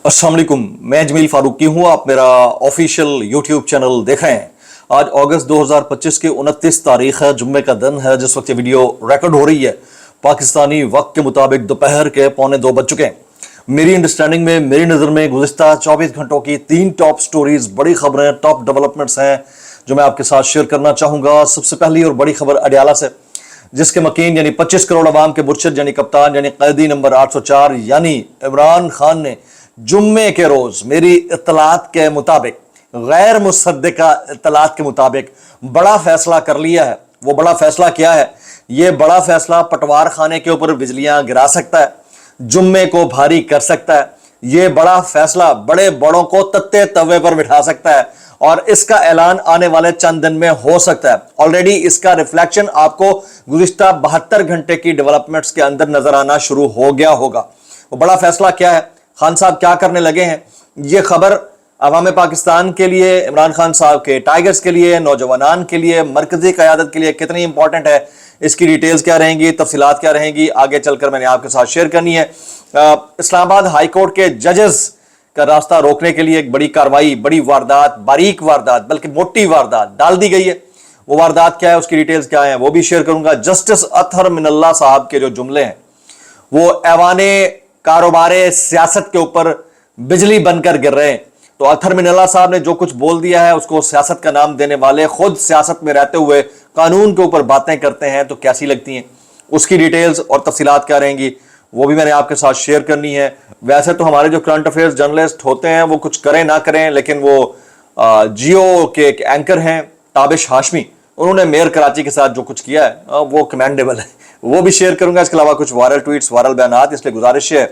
अस्सलाम वालेकुम, मैं जमील फारूकी हूँ। आप मेरा ऑफिशियल यूट्यूब चैनल देख रहे हैं। आज अगस्त 2025 की 29 तारीख है, जुम्मे का दिन है। जिस वक्त ये वीडियो रिकॉर्ड हो रही है पाकिस्तानी वक्त के मुताबिक दोपहर के 1:45 बज चुके हैं। मेरी अंडरस्टैंडिंग में, मेरी नज़र में गुज़िश्ता 24 घंटों की 3 टॉप स्टोरीज, बड़ी खबरें, टॉप डेवलपमेंट्स हैं जो मैं आपके साथ शेयर करना चाहूँगा। सबसे पहली और बड़ी खबर अडयाला से, जिसके मकीन यानी 25 करोड़ अवाम के मुर्शिद यानी कप्तान यानी कैदी नंबर 804 यानी इमरान खान ने जुम्मे के रोज मेरी इत्तलात के मुताबिक, गैर मुसद्दिका इत्तलात के मुताबिक बड़ा फैसला कर लिया है। वो बड़ा फैसला क्या है? ये बड़ा फैसला पटवार खाने के ऊपर बिजलियां गिरा सकता है, जुम्मे को भारी कर सकता है। ये बड़ा फैसला बड़े बड़ों को तत्ते तवे पर बिठा सकता है और इसका ऐलान आने वाले चंद दिन में हो सकता है। ऑलरेडी इसका रिफ्लेक्शन आपको गुज़िश्ता 72 घंटे की डेवलपमेंट्स के अंदर नजर आना शुरू हो गया होगा। वो बड़ा फैसला क्या है? खान साहब क्या करने लगे हैं? ये खबर अवाम पाकिस्तान के लिए, इमरान खान साहब के टाइगर्स के लिए, नौजवानान के लिए, मरकजी क़यादत के लिए कितनी इंपॉर्टेंट है, इसकी डिटेल्स क्या रहेंगी, तफसीलात क्या रहेंगी, आगे चलकर मैंने आपके साथ शेयर करनी है। इस्लामाबाद हाई कोर्ट के जजेस का रास्ता रोकने के लिए एक बड़ी कार्रवाई, बड़ी वारदात, बारीक वारदात, बल्कि मोटी वारदात डाल दी गई है। वो वारदात क्या है, उसकी डिटेल्स क्या है, वो भी शेयर करूंगा। जस्टिस अतहर मिनल्ला साहब के जो जुमले हैं वो ऐवाने कारोबारे सियासत के ऊपर बिजली बनकर गिर रहे हैं। तो अतहर मिनल्ला साहब ने जो कुछ बोल दिया है उसको सियासत का नाम देने वाले खुद सियासत में रहते हुए कानून के ऊपर बातें करते हैं तो कैसी लगती हैं, उसकी डिटेल्स और तफसीलात क्या रहेंगी वो भी मैंने आपके साथ शेयर करनी है। वैसे तो हमारे जो करंट अफेयर्स जर्नलिस्ट होते हैं वो कुछ करें ना करें, लेकिन वो जियो के एक एंकर हैं ताबिश हाशमी, उन्होंने मेयर कराची के साथ जो कुछ किया है वो कमेंडेबल है, वो भी शेयर करूंगा। इसके अलावा कुछ वायरल ट्वीट्स, वायरल बयानात, इसलिए गुजारिश है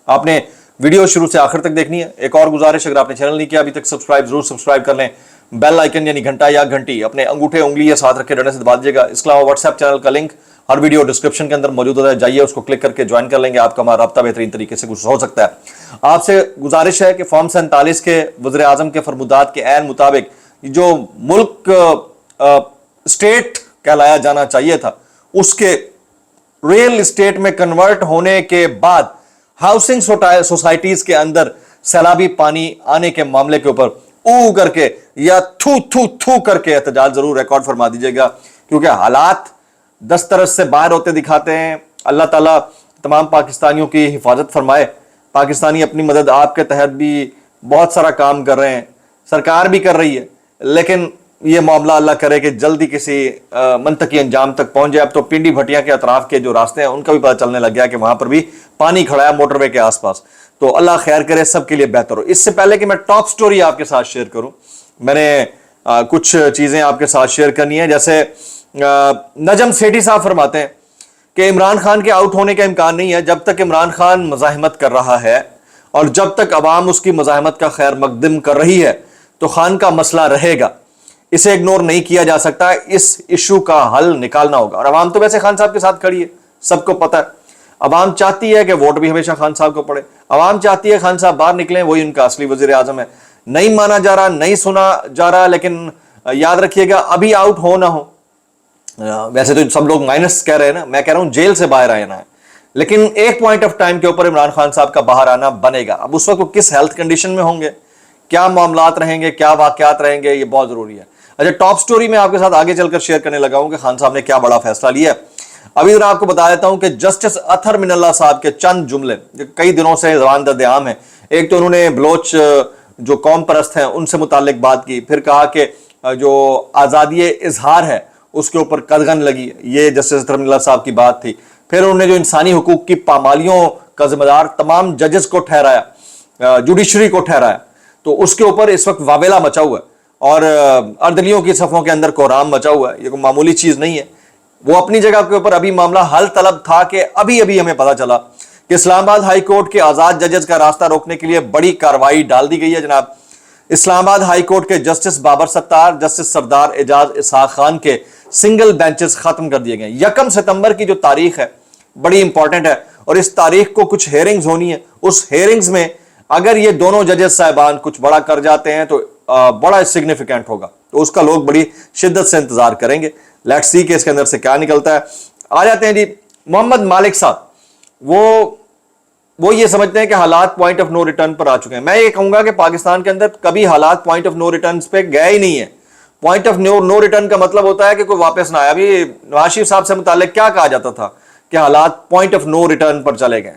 आपने वीडियो शुरू से आखिर तक देखनी है। एक और गुजारिश, अगर आपने चैनल नहीं किया अभी तक सब्सक्राइब जरूर सब्सक्राइब कर लें। बेल आइकन यानी घंटा या घंटी अपने अंगूठे उंगली या साथ रखे डंडे से दबा दीजिएगा। इसके अलावा व्हाट्सएप चैनल का लिंक हर वीडियो डिस्क्रिप्शन के अंदर मौजूद है, जाइए उसको क्लिक करके ज्वाइन कर लेंगे। आपका हमारा राब्ता बेहतरीन तरीके से कुछ हो सकता है। आपसे गुजारिश है कि फॉर्म 47 के वज़ीर आज़म के फरमुदात के ऐन मुताबिक जो मुल्क स्टेट कहलाया जाना चाहिए था उसके रियल स्टेट में कन्वर्ट होने के बाद हाउसिंग सोसाइटीज के अंदर सैलाबी पानी आने के मामले के ऊपर ऊ करके या थू थू थू करके एहतजाज जरूर रिकॉर्ड फरमा दीजिएगा, क्योंकि हालात दस्तरस से बाहर होते दिखाते हैं। अल्लाह ताला तमाम पाकिस्तानियों की हिफाजत फरमाए। पाकिस्तानी अपनी मदद आपके तहत भी बहुत सारा काम कर रहे हैं, सरकार भी कर रही है, लेकिन ये मामला अल्लाह करे कि जल्दी किसी मंतकी अंजाम तक पहुंच जाए। अब तो पिंडी भटिया के अतराफ के जो रास्ते हैं उनका भी पता चलने लग गया कि वहां पर भी पानी खड़ा है मोटरवे के आसपास। तो अल्लाह खैर करे, सबके लिए बेहतर हो। इससे पहले कि मैं टॉप स्टोरी आपके साथ शेयर करूं, मैंने कुछ चीजें आपके साथ शेयर करनी है। जैसे नजम सेठी साहब फरमाते हैं कि इमरान खान के आउट होने का इम्कान नहीं है जब तक इमरान खान मज़ाहमत कर रहा है, और जब तक अवाम उसकी मज़ाहमत का खैर मकदम कर रही है तो खान का मसला रहेगा, इसे इग्नोर नहीं किया जा सकता। इस इशू का हल निकालना होगा। और अवाम तो वैसे खान साहब के साथ खड़ी है, सबको पता है। अवाम चाहती है कि वोट भी हमेशा खान साहब को पड़े, अवाम चाहती है खान साहब बाहर निकलें, वही उनका असली वजीर आजम है। नहीं माना जा रहा, नहीं सुना जा रहा, लेकिन याद रखिएगा अभी आउट हो ना हो, वैसे तो सब लोग माइनस कह रहे हैं ना, मैं कह रहा हूं जेल से बाहर आना है, लेकिन एक पॉइंट ऑफ टाइम के ऊपर इमरान खान साहब का बाहर आना बनेगा। अब उस वक्त वो किस हेल्थ कंडीशन में होंगे, क्या मामलात रहेंगे, क्या वाकयात रहेंगे, ये बहुत जरूरी है। अच्छा, टॉप स्टोरी में आपके साथ आगे चलकर शेयर करने लगा हूं कि खान साहब ने क्या बड़ा फैसला लिया। अभी जरा आपको बता देता हूं कि जस्टिस अतहर मिनल्ला साहब के चंद जुमले जो कई दिनों से ज़बान दरआम है। एक तो उन्होंने बलोच जो कौम परस्त हैं उनसे मुतालिक बात की, फिर कहा कि जो आज़ादी इजहार है उसके ऊपर कदगन लगी, ये जस्टिस अतहर मिनल्ला साहब की बात थी। फिर उन्होंने जो इंसानी हुकूक की पामालियों का जिम्मेदार तमाम जजेस को ठहराया, जुडिशरी को ठहराया, तो उसके ऊपर इस वक्त वावेला मचा हुआ है और अर्दलियों की सफ़ों के अंदर कोहराम मचा हुआ है। ये कोई मामूली चीज़ नहीं है। वो अपनी जगह के ऊपर अभी मामला हल तलब था कि अभी अभी हमें पता चला कि इस्लामाबाद हाई कोर्ट के आज़ाद जजेस का रास्ता रोकने के लिए बड़ी कार्रवाई डाल दी गई है। जनाब, इस्लामाबाद हाई कोर्ट के जस्टिस बाबर सत्तार, जस्टिस सरदार एजाज इसहाक खान के सिंगल बेंचेस खत्म कर दिए गए। 1 सितंबर की जो तारीख है बड़ी इंपॉर्टेंट है और इस तारीख को कुछ हेयरिंग्स होनी है। उस हेयरिंग्स में अगर ये दोनों जजेस साहिबान कुछ बड़ा कर जाते हैं तो बड़ा सिग्निफिकेंट होगा, तो उसका लोग बड़ी शिद्दत से इंतजार करेंगे। लेट्स सी कि इसके अंदर से क्या निकलता है। आ जाते हैं जी मोहम्मद मालिक साहब। वो वो ये समझते हैं कि हालात पॉइंट ऑफ नो रिटर्न पर आ चुके हैं। मैं ये कहूंगा कि पाकिस्तान के अंदर कभी हालात पॉइंट ऑफ नो रिटर्न पे गए ही नहीं है। पॉइंट ऑफ नो रिटर्न का मतलब होता है कि कोई वापस ना आए। अभी नवाज शरीफ साहब से मुतालिक क्या कहा जाता था कि हालात पॉइंट ऑफ नो रिटर्न पर चले गए।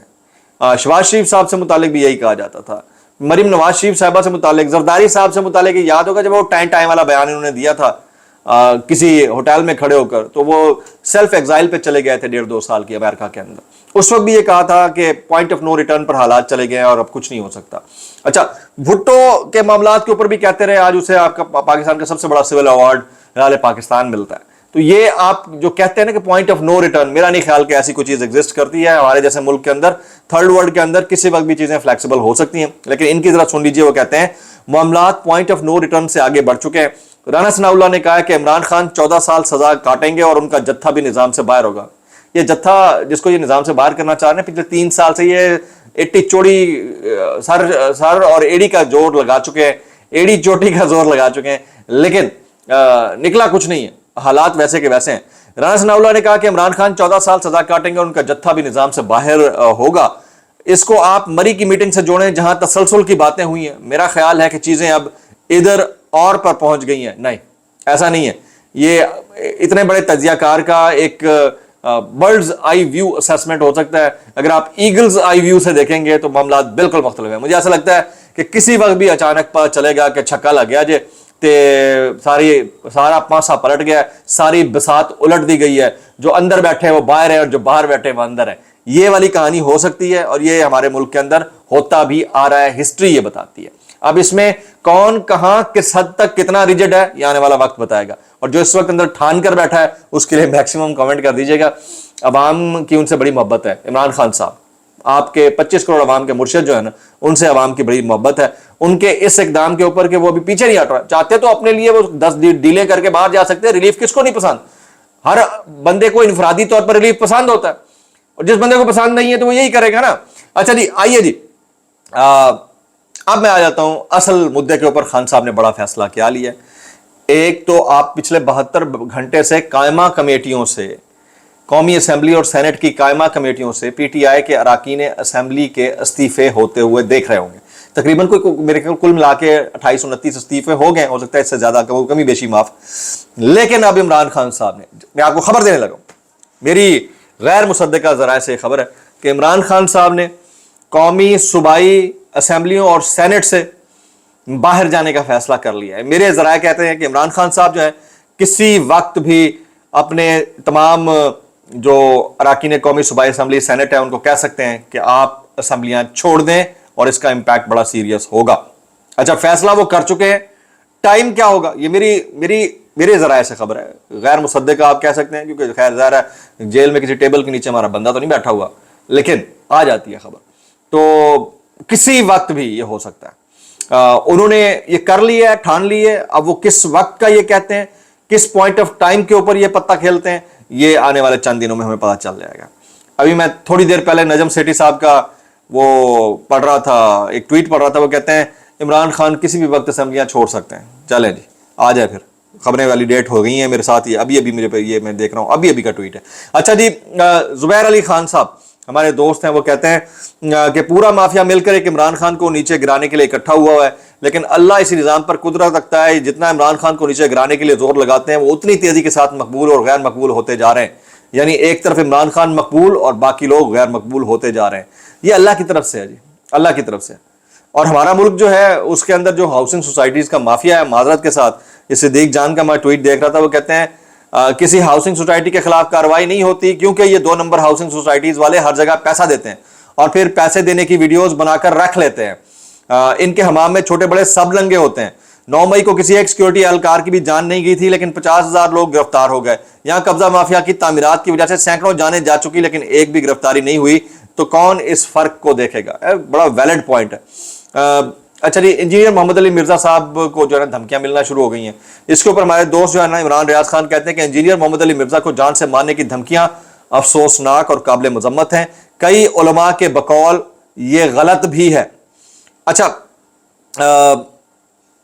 शहबाज शरीफ साहब से मुतालिक भी यही कहा जाता था, मरीम नवाज शरीफ साहबा से मुतालिक, जरदारी साहब से मुतालिक याद होगा जब वो टाइम वाला बयान इन्होंने दिया था किसी होटल में खड़े होकर, तो वो सेल्फ एग्जाइल पे चले गए थे 1.5-2 साल की अमेरिका के अंदर। उस वक्त भी ये कहा था कि पॉइंट ऑफ नो रिटर्न पर हालात चले गए और अब कुछ नहीं हो सकता। अच्छा, भुट्टो के मामलात के ऊपर भी कहते रहे, आज उसे आपका पाकिस्तान का सबसे बड़ा सिविल अवार्ड हिलाल पाकिस्तान मिलता है। तो ये आप जो कहते हैं ना कि पॉइंट ऑफ नो रिटर्न, मेरा नहीं ख्याल कि ऐसी कोई चीज एग्जिस्ट करती है हमारे जैसे मुल्क के अंदर। थर्ड वर्ल्ड के अंदर किसी वक्त भी चीजें फ्लेक्सिबल हो सकती हैं, लेकिन इनकी जरा सुन लीजिए। वो कहते हैं मामलात पॉइंट ऑफ नो रिटर्न से आगे बढ़ चुके हैं। राना सनाउल्लाह ने कहा है कि इमरान खान 14 साल सजा काटेंगे और उनका जत्था भी निजाम से बाहर होगा। ये जत्था जिसको ये निजाम से बाहर करना चाह रहे हैं, पिछले 3 साल से ये एड़ी चोटी सर और एड़ी का जोर लगा चुके हैं, एड़ी चोटी का जोर लगा चुके हैं, लेकिन निकला कुछ नहीं है, हालात वैसे के वैसे हैं। राना सनाउल्लाह ने कहा कि इमरान खान 14 साल सजा काटेंगे और उनका जत्था भी निजाम से बाहर होगा। इसको आप मरी की मीटिंग से जोड़ें जहां तसलसल की बातें हुई हैं। मेरा ख्याल है कि चीजें अब इधर और पर पहुंच गई हैं। नहीं, ऐसा नहीं है। ये इतने बड़े तजियाकार का एक बर्ड्स आई व्यू असेसमेंट हो सकता है। अगर आप ईगल्स आई व्यू से देखेंगे तो मामला बिल्कुल मुख्तलिफ है। मुझे ऐसा लगता है कि किसी वक्त भी अचानक पता चलेगा कि छक्का लग गया जे ते सारा पासा पलट गया, सारी बसात उलट दी गई है, जो अंदर बैठे हैं वो बाहर है और जो बाहर बैठे हैं वो अंदर है। ये वाली कहानी हो सकती है और ये हमारे मुल्क के अंदर होता भी आ रहा है, हिस्ट्री ये बताती है। अब इसमें कौन कहां किस हद तक कितना रिजिड है ये आने वाला वक्त बताएगा, और जो इस वक्त अंदर ठान कर बैठा है उसके लिए मैक्सिमम कमेंट कर दीजिएगा। अवाम की उनसे बड़ी मोहब्बत है। इमरान खान साहब आपके 25 करोड़ अवाम के मुर्शिद जो है ना, उनसे अवाम की बड़ी मोहब्बत है। उनके इस इकदाम के ऊपर कि वो अभी पीछे नहीं हट रहा। चाहते तो अपने लिए वो 10 डीलें करके बाहर जा सकते हैं। रिलीफ किसको नहीं पसंद? हर बंदे को इनफरादी तौर पर रिलीफ पसंद होता है, और जिस बंदे को पसंद नहीं है तो वो यही करेगा ना। अच्छा जी, आइए जी, अब मैं आ जाता हूं असल मुद्दे के ऊपर। खान साहब ने बड़ा फैसला क्या लिया। एक तो आप पिछले 72 घंटे से कायमा कमेटियों से, कौमी असम्बली और सेनेट की कायमा कमेटियों से पीटीआई के अराकीन असम्बली के इस्तीफे होते हुए देख रहे होंगे। तकरीबन कोई मेरे ख्याल कुल मिला के 28-29 इस्तीफे हो गए, हो सकता है इससे ज्यादा कमी बेशी माफ। लेकिन अब इमरान खान साहब ने, मैं आपको खबर देने लगा, मेरी गैर मुसद्दका जराए से खबर है कि इमरान खान साहब ने कौमी सूबाई असम्बलियों और सेनेट से बाहर जाने का फैसला कर लिया है। मेरे जराए कहते हैं कि इमरान खान साहब जो है किसी वक्त भी अपने तमाम जो अराकीन कौमी सूबाई असम्बली सेनेट है उनको कह सकते हैं कि आप असम्बलियां छोड़ दें और इसका इंपैक्ट बड़ा सीरियस होगा। अच्छा, फैसला वो कर चुके हैं। टाइम क्या होगा ये मेरे जराए से खबर है, गैर मुसद्दका आप कह सकते हैं, क्योंकि खैर ज़ाहिर है जेल में किसी टेबल के नीचे हमारा बंदा तो नहीं बैठा हुआ, लेकिन आ जाती है खबर। तो किसी वक्त भी ये हो सकता है। उन्होंने ये कर लिया है, ठान ली है। अब वो किस वक्त का ये कहते हैं, किस पॉइंट ऑफ टाइम के ऊपर ये पत्ता खेलते हैं, ये आने वाले चंद दिनों में हमें पता चल जाएगा। अभी मैं थोड़ी देर पहले नजम सेठी साहब का वो पढ़ रहा था, एक ट्वीट पढ़ रहा था। वो कहते हैं इमरान खान किसी भी वक्त असेंबलियां छोड़ सकते हैं। चलें जी, आ जाए फिर, खबरें वाली डेट हो गई हैं मेरे साथ। ये अभी मेरे पे ये मैं देख रहा हूँ, अभी का ट्वीट है। अच्छा जी, जुबैर अली खान साहब हमारे दोस्त हैं, वो कहते हैं कि पूरा माफिया मिलकर एक इमरान खान को नीचे गिराने के लिए इकट्ठा हुआ है, लेकिन अल्लाह इसी निज़ाम पर कुदरत रखता है। जितना इमरान खान को नीचे गिराने के लिए जोर लगाते हैं वो उतनी तेजी के साथ मकबूल और गैर मकबूल होते जा रहे हैं। यानी एक तरफ इमरान खान मकबूल और बाकी लोग गैर मकबूल होते जा रहे हैं। ये अल्लाह की तरफ से है जी, अल्लाह की तरफ से। और हमारा मुल्क जो है उसके अंदर जो हाउसिंग सोसाइटीज़ का माफिया है, माजरत के साथ, ये सिद्दीक जान का मैं ट्वीट देख रहा था। वो कहते हैं किसी हाउसिंग सोसाइटी के खिलाफ कार्रवाई नहीं होती क्योंकि ये 2 नंबर हाउसिंग सोसाइटीज वाले हर जगह पैसा देते हैं और फिर पैसे देने की वीडियोस बनाकर रख लेते हैं। इनके हमाम में छोटे बड़े सब लंगे होते हैं। 9 मई को किसी एक सिक्योरिटी एहलकार की भी जान नहीं गई थी, लेकिन 50,000 लोग गिरफ्तार हो गए। यहाँ कब्जा माफिया की तामीरात की वजह से सैकड़ों जाने जा चुकी, लेकिन एक भी गिरफ्तारी नहीं हुई। तो कौन इस फर्क को देखेगा? बड़ा वैलिड पॉइंट है। अच्छा जी, इंजीनियर मोहम्मद अली मिर्जा साहब को जो है धमकियां मिलना शुरू हो गई हैं। इसके ऊपर हमारे दोस्त जो है ना इमरान रियाज खान कहते हैं कि इंजीनियर मोहम्मद अली मिर्जा को जान से मारने की धमकियां अफसोसनाक और काबिल मजम्मत हैं। कई उलमा के बकौल ये गलत भी है। अच्छा,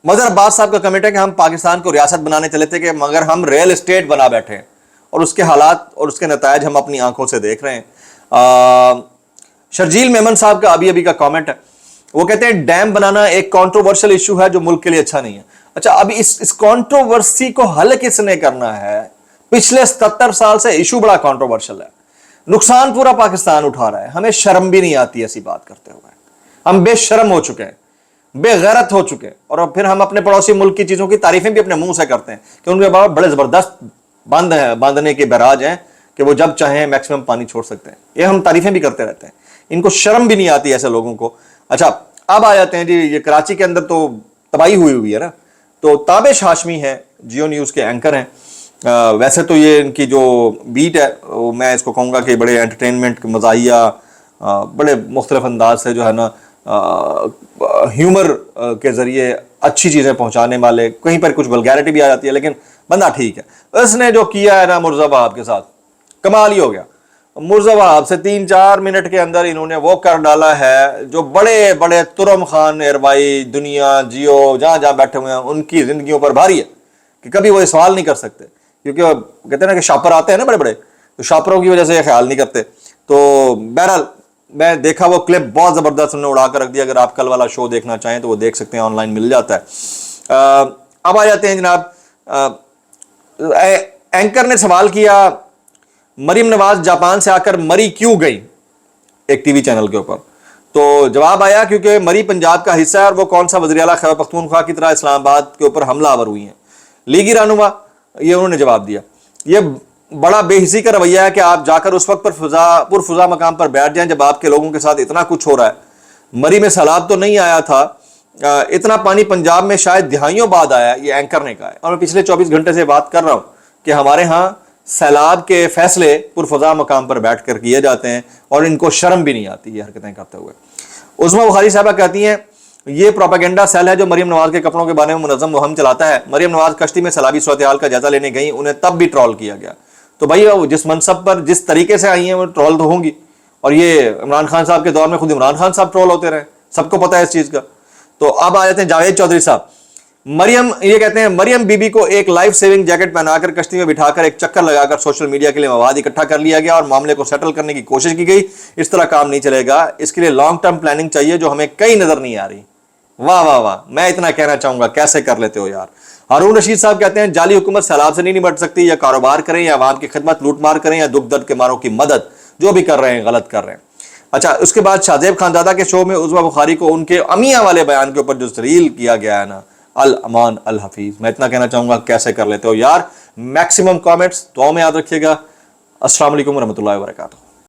मजहर अब्बास साहब का कमेंट है कि हम पाकिस्तान को रियासत बनाने चले थे कि मगर हम रियल एस्टेट बना बैठे हैं और उसके हालात और उसके नतायज हम अपनी आंखों से देख रहे हैं। शर्जील मेमन साहब का अभी का कमेंट है, वो कहते हैं डैम बनाना एक कंट्रोवर्शियल इशू है जो मुल्क के लिए अच्छा नहीं है। अच्छा, अभी इस कंट्रोवर्सी को हल किसने करना है? पिछले 77 साल से इशू बड़ा कंट्रोवर्शियल है, नुकसान पूरा पाकिस्तान उठा रहा है, हमें शर्म भी नहीं आती ऐसी बात करते हुए। हम बेशर्म हो चुके हैं, बेगैरत हो चुके हैं, और फिर हम अपने पड़ोसी मुल्क की चीजों की तारीफें भी अपने मुंह से करते हैं कि उनके पास बड़े जबरदस्त बांधने के बैराज हैं कि वो जब चाहें मैक्सिमम पानी छोड़ सकते हैं। ये हम तारीफें भी करते रहते हैं, इनको शर्म भी नहीं आती ऐसे लोगों को। अच्छा, अब आ जाते हैं जी, ये कराची के अंदर तो तबाही हुई है ना। तो ताबिश हाशमी है, जियो न्यूज़ के एंकर हैं। वैसे तो ये इनकी जो बीट है वो मैं इसको कहूँगा कि बड़े एंटरटेनमेंट मज़ाहिया, बड़े मुख्तलिफ अंदाज से जो है ना ह्यूमर के ज़रिए अच्छी चीज़ें पहुँचाने वाले, कहीं पर कुछ वल्गैरिटी भी आ जाती है, लेकिन बंदा ठीक है। उसने जो किया है ना मुर्ज़ा वहाब के साथ, कमाल ही हो गया। मुर्ज़ा वहाब से 3-4 मिनट के अंदर इन्होंने वो कर डाला है जो बड़े बड़े तुरम खान, एरवाई, दुनिया, जियो, जहाँ जहाँ बैठे हुए हैं उनकी ज़िंदगियों पर भारी है कि कभी वो सवाल नहीं कर सकते, क्योंकि वो कहते हैं ना कि शापर आते हैं ना बड़े बड़े, तो शापरों की वजह से ये ख्याल नहीं करते। तो बहरहाल मैं देखा वो क्लिप, बहुत ज़बरदस्त उन्होंने उड़ा कर रख दिया। अगर आप कल वाला शो देखना चाहें तो वो देख सकते हैं, ऑनलाइन मिल जाता है। अब आ जाते हैं जनाब, एंकर ने सवाल किया मरीम नवाज जापान से आकर मरी क्यों गई, एक टीवी चैनल के ऊपर। तो जवाब आया क्योंकि मरी पंजाब का हिस्सा है और वो कौन सा वज़ीर आला खैबर पख्तूनख्वा की तरह इस्लामाबाद के ऊपर हमलावर हुई हैं, लीगी रहनुमा, ये उन्होंने जवाब दिया। ये बड़ा बेहिसी का रवैया है कि आप जाकर उस वक्त पर पुरफुजा मकाम पर बैठ जाएं जब आपके लोगों के साथ इतना कुछ हो रहा है। मरी में सैलाब तो नहीं आया था, इतना पानी पंजाब में शायद दिहाइयों बाद आया, ये एंकर ने कहा है। और मैं पिछले 24 घंटे से बात कर रहा हूँ कि हमारे यहाँ सैलाब के फैसले पुरफुजा मकाम पर बैठ कर किए जाते हैं और इनको शर्म भी नहीं आती ये हरकतें करते हुए। उस्मा बुखारी साहबा कहती हैं ये प्रोपेगेंडा सेल है जो मरीम नवाज के कपड़ों के बारे में मुनज़्ज़म मुहिम चलाता है। मरीम नवाज कश्ती में सैलाबी सूरत हाल का जायजा लेने गई, उन्हें तब भी ट्रोल किया गया। तो भाई वो जिस मनसब पर जिस तरीके से आई हैं वो ट्रोल तो होंगी, और ये इमरान खान साहब के दौर में खुद इमरान खान साहब ट्रोल होते रहे, सबको पता है इस चीज़ का। तो अब आ जाते हैं जावेद चौधरी साहब। मरियम ये कहते हैं मरियम बीबी को एक लाइफ सेविंग जैकेट पहनाकर कश्ती में बिठाकर एक चक्कर लगाकर सोशल मीडिया के लिए मवाद इकट्ठा कर लिया गया और मामले को सेटल करने की कोशिश की गई। इस तरह काम नहीं चलेगा, इसके लिए लॉन्ग टर्म प्लानिंग चाहिए जो हमें कहीं नजर नहीं आ रही। वाह वाह वाह, मैं इतना कहना चाहूंगा, कैसे कर लेते हो यार। हारून रशीद साहब कहते हैं जाली हुकूमत सैलाब से नहीं निपट सकती, या कारोबार करें या आवाम की खिदमत, लूट मार करें या दुख दर्द के मारों की मदद, जो भी कर रहे हैं गलत कर रहे हैं। अच्छा, उसके बाद शाहजेब खानजादा के शो में उज़्मा बुखारी को उनके अमिया वाले बयान के ऊपर जो तरील किया गया है ना, अल अमान अल हफीज, मैं इतना कहना चाहूंगा कैसे कर लेते हो यार। मैक्सिमम कमेंट्स दुआ में याद रखिएगा। अस्सलाम वालेकुम रहमतुल्लाहि व बरकातहू।